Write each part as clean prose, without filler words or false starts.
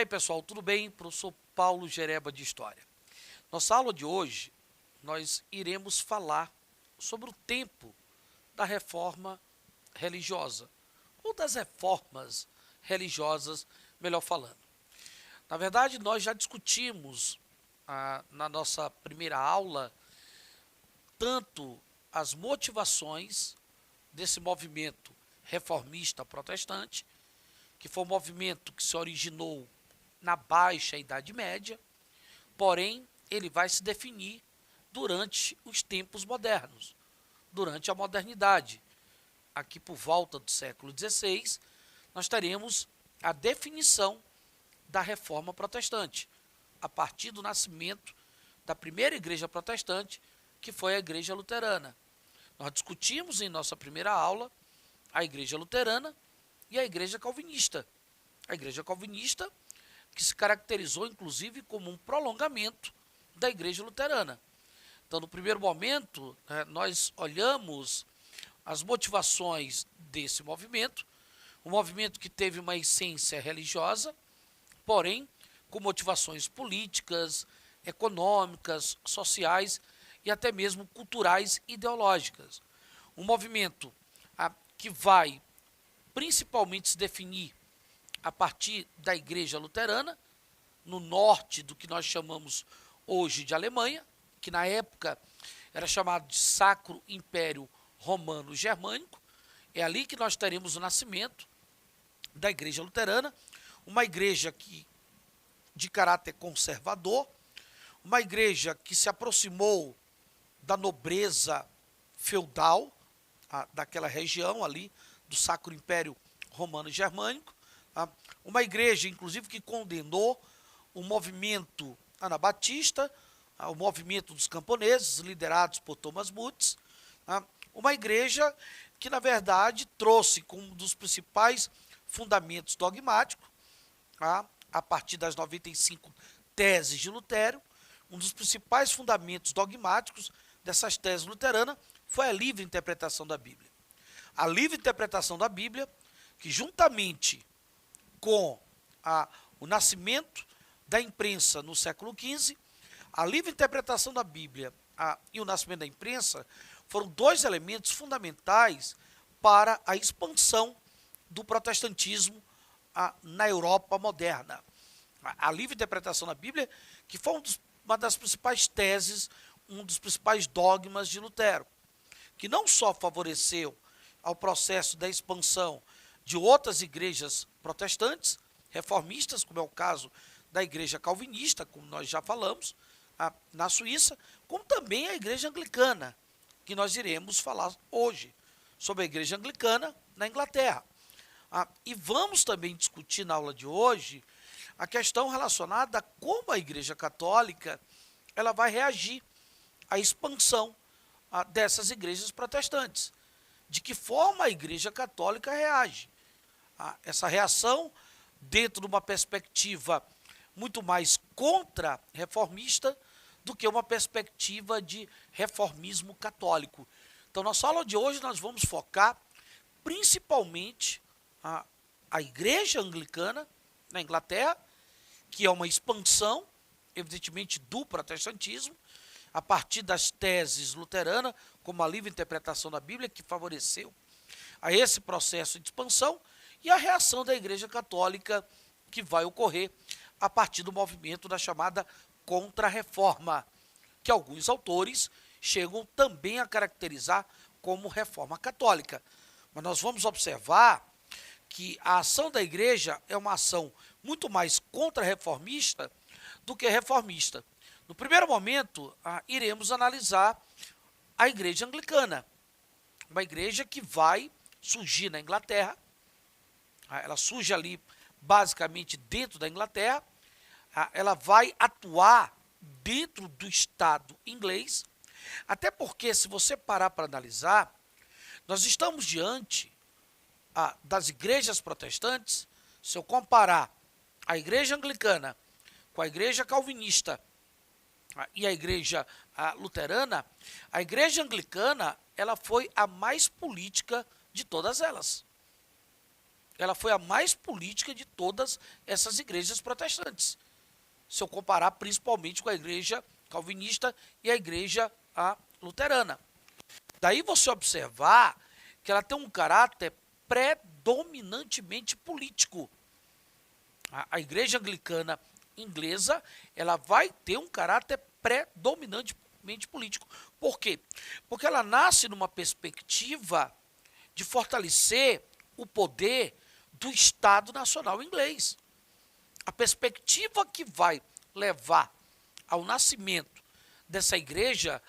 aí, pessoal, tudo bem? Professor Paulo Gereba de História. Nossa aula de hoje, nós iremos falar sobre o tempo da reforma religiosa, ou das reformas religiosas, melhor falando. Na verdade, nós já discutimos na nossa primeira aula tanto as motivações desse movimento reformista protestante, que foi um movimento que se originou na Baixa Idade Média, porém ele vai se definir durante os tempos modernos, durante a modernidade. Aqui por volta do século XVI, nós teremos a definição da reforma protestante, a partir do nascimento da primeira igreja protestante, que foi a igreja luterana. Nós discutimos em nossa primeira aula a igreja luterana e a igreja calvinista. A igreja calvinista que se caracterizou inclusive como um prolongamento da igreja luterana. Então, no primeiro momento, nós olhamos as motivações desse movimento, um movimento que teve uma essência religiosa, porém com motivações políticas, econômicas, sociais e até mesmo culturais e ideológicas. Um movimento que vai principalmente se definir a partir da igreja luterana, no norte do que nós chamamos hoje de Alemanha, que na época era chamado de Sacro Império Romano Germânico. É ali que nós teremos o nascimento da igreja luterana, uma igreja de caráter conservador, uma igreja que se aproximou da nobreza feudal daquela região ali, do Sacro Império Romano Germânico, uma igreja, inclusive, que condenou o movimento anabatista, o movimento dos camponeses, liderados por Thomas Woods, uma igreja que, na verdade, trouxe como um dos principais fundamentos dogmáticos, a partir das 95 teses de Lutero, um dos principais fundamentos dogmáticos dessas teses luteranas foi a livre interpretação da Bíblia. A livre interpretação da Bíblia, que juntamente com o nascimento da imprensa no século XV, a livre interpretação da Bíblia e o nascimento da imprensa foram dois elementos fundamentais para a expansão do protestantismo na Europa moderna. A livre interpretação da Bíblia, que foi uma das principais teses, um dos principais dogmas de Lutero, que não só favoreceu ao processo da expansão de outras igrejas protestantes, reformistas, como é o caso da igreja calvinista, como nós já falamos, na Suíça, como também a igreja anglicana, que nós iremos falar hoje, sobre a igreja anglicana na Inglaterra. E vamos também discutir na aula de hoje a questão relacionada a como a igreja católica ela vai reagir à expansão dessas igrejas protestantes. De que forma a igreja católica reage. Essa reação dentro de uma perspectiva muito mais contra-reformista do que uma perspectiva de reformismo católico. Então, na nossa aula de hoje, nós vamos focar principalmente a igreja anglicana na Inglaterra, que é uma expansão, evidentemente, do protestantismo, a partir das teses luteranas, como a livre interpretação da Bíblia, que favoreceu a esse processo de expansão, e a reação da Igreja Católica, que vai ocorrer a partir do movimento da chamada Contra-Reforma, que alguns autores chegam também a caracterizar como Reforma Católica. Mas nós vamos observar que a ação da Igreja é uma ação muito mais contra-reformista do que reformista. No primeiro momento, iremos analisar a igreja anglicana, uma igreja que vai surgir na Inglaterra, ela surge ali basicamente dentro da Inglaterra, ela vai atuar dentro do Estado inglês, até porque, se você parar para analisar, nós estamos diante das igrejas protestantes. Se eu comparar a igreja anglicana com a igreja calvinista e a igreja luterana, a igreja anglicana ela foi a mais política de todas elas. ela foi a mais política de todas essas igrejas protestantes, se eu comparar principalmente com a igreja calvinista e a igreja luterana. Daí você observar que ela tem um caráter predominantemente político. A igreja anglicana inglesa, ela vai ter um caráter predominantemente político. Por quê? Porque ela nasce numa perspectiva de fortalecer o poder do Estado Nacional inglês. A perspectiva que vai levar ao nascimento dessa igreja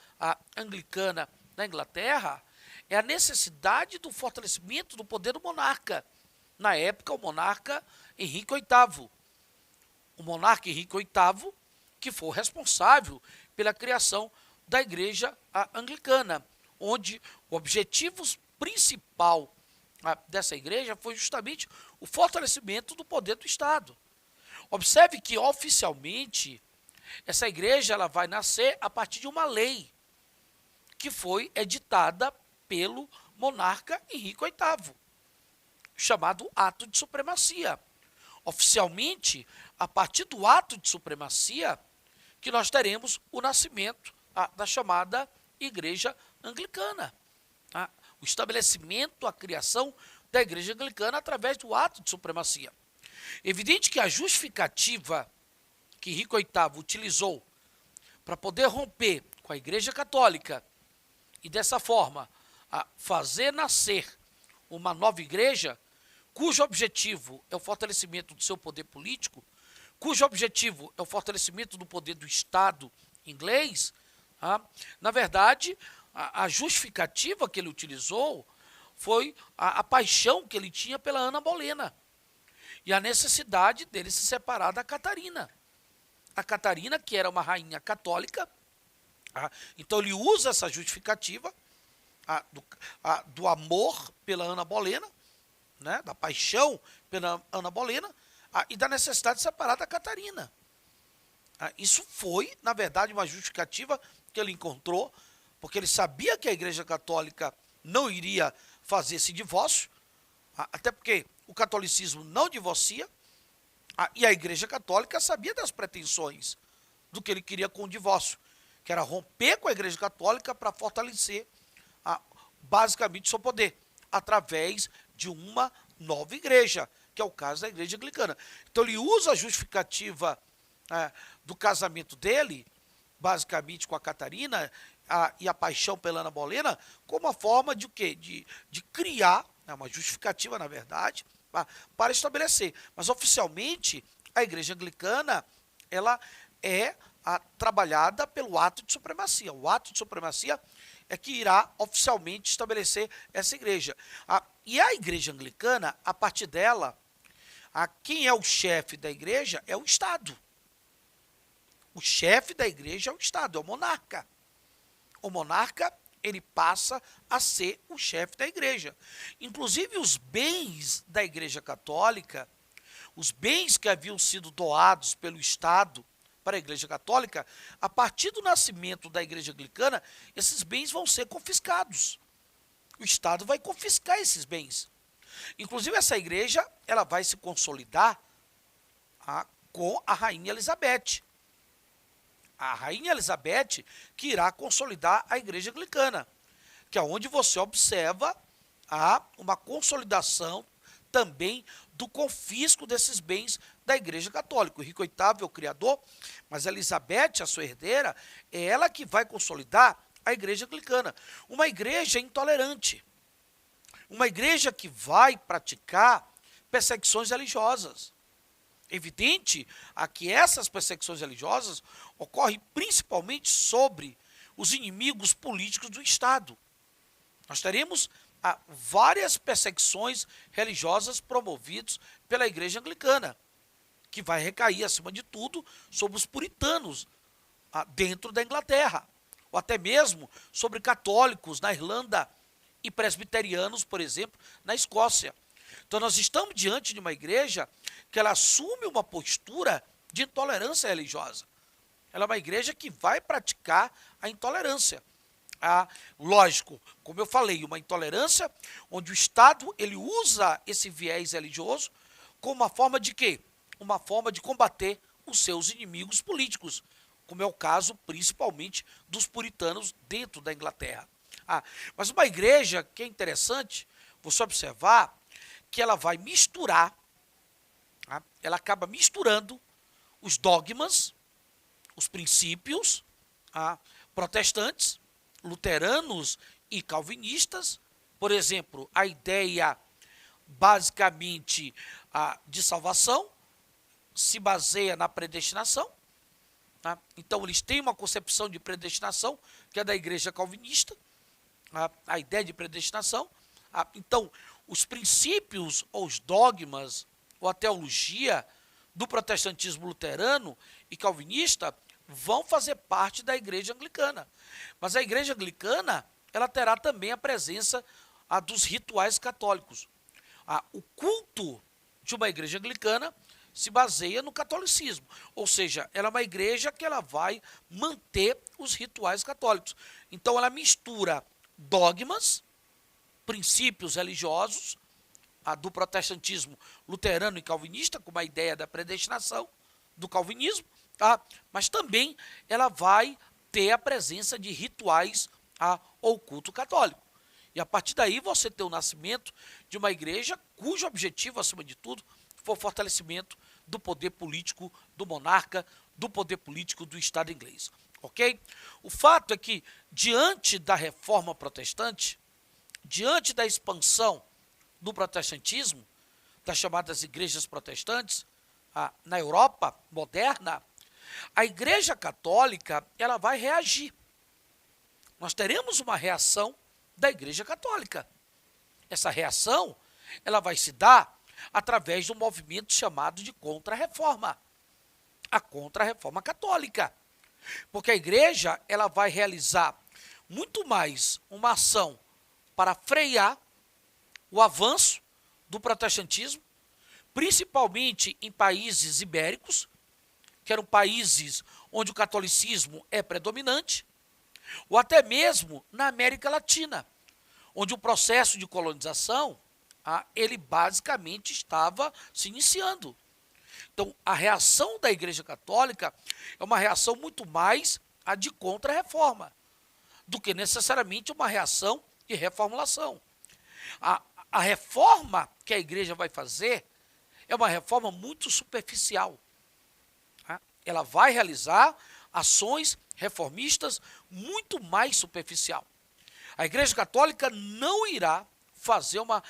anglicana na Inglaterra é a necessidade do fortalecimento do poder do monarca. Na época, o monarca Henrique VIII. O monarca Henrique VIII, que foi responsável pela criação da igreja anglicana, onde o objetivo principal dessa igreja foi justamente o fortalecimento do poder do Estado. Observe que, oficialmente, essa igreja ela vai nascer a partir de uma lei que foi editada pelo monarca Henrique VIII, chamado Ato de Supremacia. Oficialmente, a partir do Ato de Supremacia, que nós teremos o nascimento da chamada Igreja Anglicana. O estabelecimento, a criação da Igreja Anglicana através do Ato de Supremacia. Evidente que a justificativa que Henrique VIII utilizou para poder romper com a Igreja Católica e dessa forma fazer nascer uma nova igreja, cujo objetivo é o fortalecimento do seu poder político, cujo objetivo é o fortalecimento do poder do Estado inglês, na verdade, a justificativa que ele utilizou foi a paixão que ele tinha pela Ana Bolena e a necessidade dele se separar da Catarina. A Catarina, que era uma rainha católica, então ele usa essa justificativa do amor pela Ana Bolena, né, da paixão pela Ana Bolena, e da necessidade de separar da Catarina. Isso foi, na verdade, uma justificativa que ele encontrou, porque ele sabia que a Igreja Católica não iria fazer esse divórcio, até porque o catolicismo não divorcia, e a Igreja Católica sabia das pretensões do que ele queria com o divórcio, que era romper com a Igreja Católica para fortalecer basicamente seu poder, através de uma nova igreja, que é o caso da Igreja Anglicana. Então ele usa a justificativa do casamento dele, basicamente com a Catarina, e a paixão pela Ana Bolena, como uma forma de o quê? De criar, uma justificativa, na verdade, para estabelecer. Mas oficialmente, a Igreja Anglicana, ela é trabalhada pelo Ato de Supremacia. O Ato de Supremacia é que irá oficialmente estabelecer essa igreja. E a Igreja Anglicana, a partir dela, quem é o chefe da igreja é o Estado. O chefe da igreja é o Estado, é o monarca. O monarca, ele passa a ser o chefe da igreja. Inclusive, os bens da Igreja Católica, os bens que haviam sido doados pelo Estado para a Igreja Católica, a partir do nascimento da Igreja Anglicana, esses bens vão ser confiscados. O Estado vai confiscar esses bens. Inclusive, essa igreja ela vai se consolidar com a Rainha Elizabeth. A Rainha Elizabeth que irá consolidar a Igreja Anglicana, que é onde você observa uma consolidação também do confisco desses bens da Igreja Católica. O Henrique VIII é o criador, mas a Elizabeth, a sua herdeira, é ela que vai consolidar a Igreja Anglicana. Uma igreja intolerante, uma igreja que vai praticar perseguições religiosas. Evidente que essas perseguições religiosas ocorrem principalmente sobre os inimigos políticos do Estado. Nós teremos várias perseguições religiosas promovidas pela Igreja Anglicana, que vai recair, acima de tudo, sobre os puritanos dentro da Inglaterra, ou até mesmo sobre católicos na Irlanda e presbiterianos, por exemplo, na Escócia. Então nós estamos diante de uma igreja que ela assume uma postura de intolerância religiosa. Ela é uma igreja que vai praticar a intolerância. Lógico, como eu falei, uma intolerância onde o Estado ele usa esse viés religioso como uma forma de quê? Uma forma de combater os seus inimigos políticos, como é o caso principalmente dos puritanos dentro da Inglaterra. Mas uma igreja que é interessante você observar que ela vai misturar, ela acaba misturando os dogmas, os princípios protestantes, luteranos e calvinistas. Por exemplo, a ideia basicamente de salvação se baseia na predestinação. Então, eles têm uma concepção de predestinação, que é da igreja calvinista, a ideia de predestinação. Então, os princípios ou os dogmas ou a teologia do protestantismo luterano e calvinista vão fazer parte da igreja anglicana. Mas a igreja anglicana ela terá também a presença dos rituais católicos. O culto de uma igreja anglicana se baseia no catolicismo, ou seja, ela é uma igreja que ela vai manter os rituais católicos. Então ela mistura dogmas, princípios religiosos, do protestantismo luterano e calvinista, como a ideia da predestinação do calvinismo, mas também ela vai ter a presença de rituais ou culto católico. E a partir daí você tem o nascimento de uma igreja cujo objetivo, acima de tudo, foi o fortalecimento do poder político do monarca, do poder político do Estado inglês. Ok? O fato é que, diante da reforma protestante, diante da expansão do protestantismo, das chamadas igrejas protestantes, na Europa moderna, a Igreja Católica ela vai reagir. Nós teremos uma reação da Igreja Católica. Essa reação ela vai se dar através do movimento chamado de Contra-Reforma, a Contra-Reforma Católica. Porque a Igreja ela vai realizar muito mais uma ação para frear o avanço do protestantismo, principalmente em países ibéricos, que eram países onde o catolicismo é predominante, ou até mesmo na América Latina, onde o processo de colonização, ele basicamente estava se iniciando. Então, a reação da Igreja Católica é uma reação muito mais de contra-reforma, do que necessariamente uma reação de reformulação. A reforma que a igreja vai fazer é uma reforma muito superficial. Ela vai realizar ações reformistas muito mais superficial. A Igreja Católica não irá fazer uma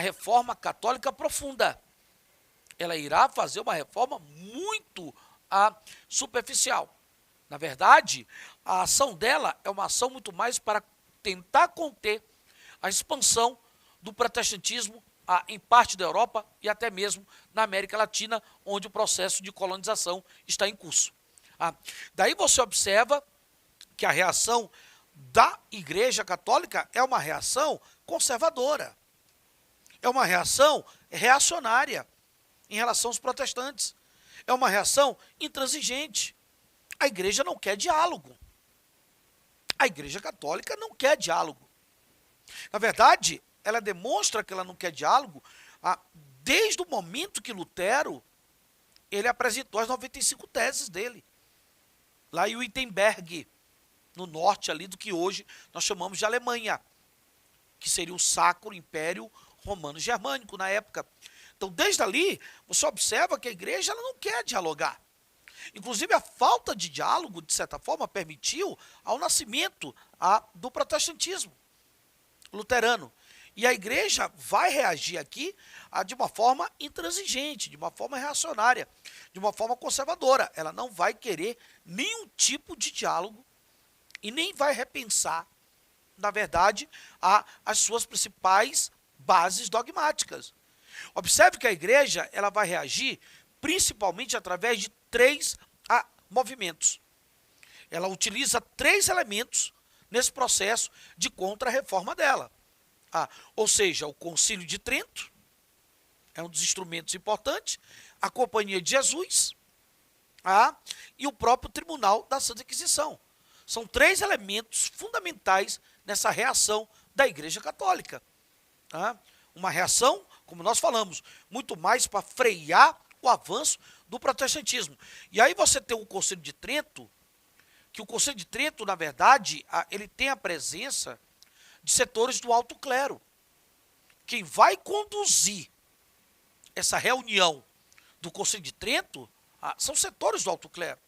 reforma católica profunda. Ela irá fazer uma reforma muito superficial. Na verdade, a ação dela é uma ação muito mais para tentar conter a expansão do protestantismo em parte da Europa e até mesmo na América Latina, onde o processo de colonização está em curso. Daí você observa que a reação da Igreja Católica é uma reação conservadora, é uma reação reacionária em relação aos protestantes, é uma reação intransigente. A igreja não quer diálogo. A Igreja Católica não quer diálogo. Na verdade, ela demonstra que ela não quer diálogo desde o momento que Lutero ele apresentou as 95 teses dele, lá em Wittenberg, no norte ali do que hoje nós chamamos de Alemanha, que seria o Sacro Império Romano Germânico na época. Então, desde ali, você observa que a igreja ela não quer dialogar. Inclusive, a falta de diálogo, de certa forma, permitiu ao nascimento do protestantismo luterano. E a igreja vai reagir aqui de uma forma intransigente, de uma forma reacionária, de uma forma conservadora. Ela não vai querer nenhum tipo de diálogo e nem vai repensar, na verdade, as suas principais bases dogmáticas. Observe que a igreja ela vai reagir principalmente através de 3 movimentos. Ela utiliza 3 elementos nesse processo de contra-reforma dela. Ou seja, o Concílio de Trento é um dos instrumentos importantes, a Companhia de Jesus e o próprio Tribunal da Santa Inquisição. São três elementos fundamentais nessa reação da Igreja Católica. Tá? Uma reação, como nós falamos, muito mais para frear o avanço do protestantismo. E aí você tem o Concílio de Trento, que o Concílio de Trento, na verdade, ele tem a presença de setores do alto clero. Quem vai conduzir essa reunião do Concílio de Trento são setores do alto clero.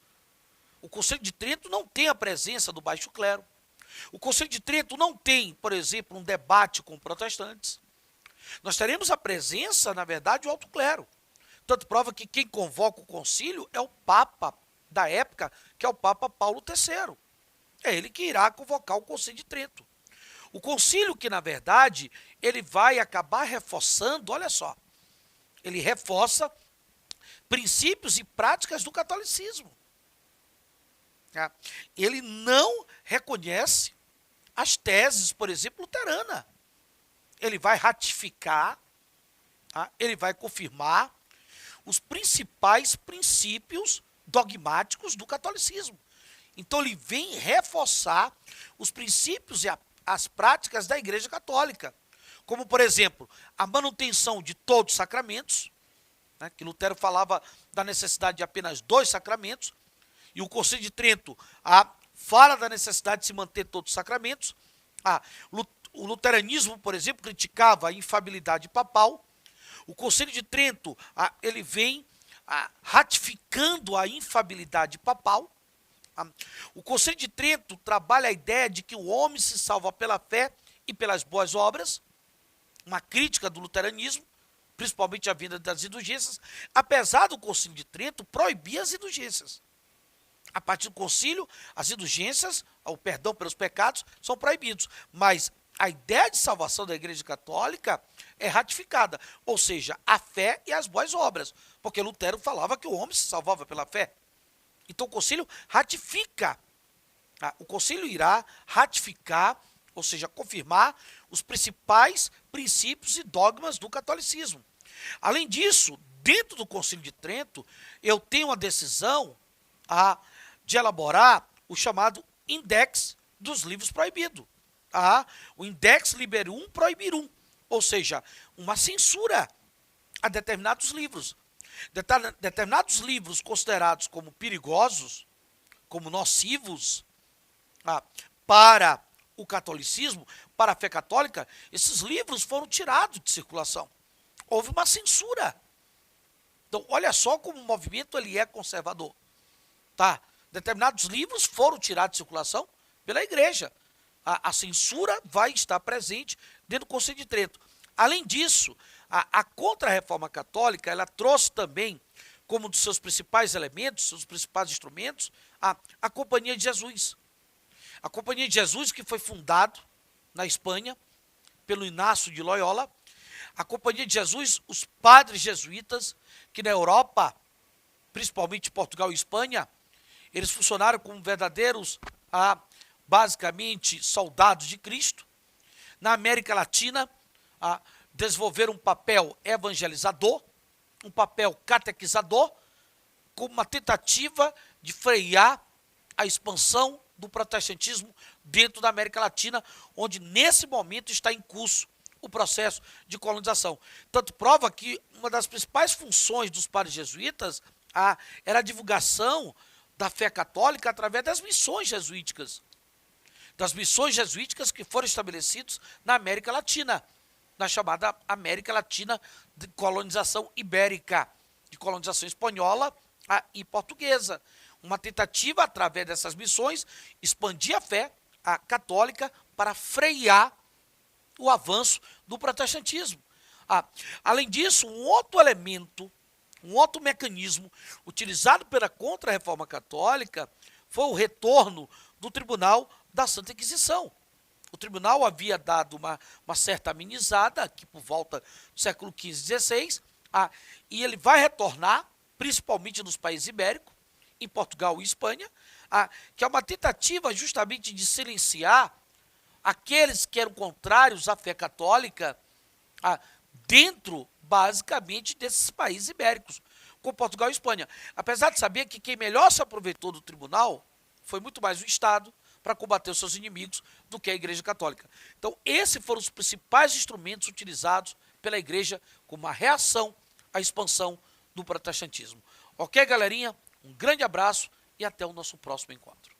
O Concílio de Trento não tem a presença do baixo clero. O Concílio de Trento não tem, por exemplo, um debate com protestantes. Nós teremos a presença, na verdade, do alto clero. Tanto prova que quem convoca o concílio é o Papa da época, que é o Papa Paulo III. É ele que irá convocar o Concílio de Trento. O concílio que, na verdade, ele vai acabar reforçando, olha só, ele reforça princípios e práticas do catolicismo. Ele não reconhece as teses, por exemplo, luterana. Ele vai ratificar, ele vai confirmar os principais princípios dogmáticos do catolicismo. Então ele vem reforçar os princípios e as práticas da Igreja Católica, como, por exemplo, a manutenção de todos os sacramentos, que Lutero falava da necessidade de apenas 2 sacramentos, e o Concílio de Trento fala da necessidade de se manter todos os sacramentos. O luteranismo, por exemplo, criticava a infalibilidade papal. O Concílio de Trento ele vem ratificando a infalibilidade papal. O Concílio de Trento trabalha a ideia de que o homem se salva pela fé e pelas boas obras, uma crítica do luteranismo, principalmente a vinda das indulgências, apesar do Concílio de Trento proibir as indulgências. A partir do concílio, as indulgências, o perdão pelos pecados, são proibidos. Mas a ideia de salvação da Igreja Católica é ratificada, ou seja, a fé e as boas obras, porque Lutero falava que o homem se salvava pela fé. Então o concílio ratifica, o concílio irá ratificar, ou seja, confirmar os principais princípios e dogmas do catolicismo. Além disso, dentro do Concílio de Trento, eu tenho a decisão de elaborar o chamado Index dos livros proibidos. O Index Liberum Prohibirum, ou seja, uma censura a determinados livros. Determinados livros considerados como perigosos, como nocivos para o catolicismo, para a fé católica, esses livros foram tirados de circulação. Houve uma censura. Então, olha só como o movimento ele é conservador. Determinados livros foram tirados de circulação pela igreja. A censura vai estar presente dentro do Concílio de Trento. Além disso, a Contra-Reforma Católica, ela trouxe também, como um dos seus principais elementos, seus principais instrumentos, a Companhia de Jesus. A Companhia de Jesus, que foi fundada na Espanha, pelo Inácio de Loyola. A Companhia de Jesus, os padres jesuítas, que na Europa, principalmente Portugal e Espanha, eles funcionaram como verdadeiros, basicamente, soldados de Cristo. Na América Latina, desenvolveram um papel evangelizador, um papel catequizador, como uma tentativa de frear a expansão do protestantismo dentro da América Latina, onde nesse momento está em curso o processo de colonização. Tanto prova que uma das principais funções dos padres jesuítas era a divulgação da fé católica através das missões jesuíticas. Das missões jesuíticas que foram estabelecidas na América Latina, na chamada América Latina de colonização ibérica, de colonização espanhola e portuguesa. Uma tentativa, através dessas missões, expandir a fé católica para frear o avanço do protestantismo. Além disso, um outro elemento, um outro mecanismo utilizado pela Contra-Reforma Católica foi o retorno do Tribunal da Santa Inquisição. O tribunal havia dado uma certa amenizada, aqui por volta do século XV e XVI, e ele vai retornar, principalmente nos países ibéricos, em Portugal e Espanha, que é uma tentativa justamente de silenciar aqueles que eram contrários à fé católica dentro, basicamente, desses países ibéricos, como Portugal e Espanha. Apesar de saber que quem melhor se aproveitou do tribunal foi muito mais o Estado para combater os seus inimigos do que a Igreja Católica. Então, esses foram os principais instrumentos utilizados pela Igreja como uma reação à expansão do protestantismo. Ok, galerinha? Um grande abraço e até o nosso próximo encontro.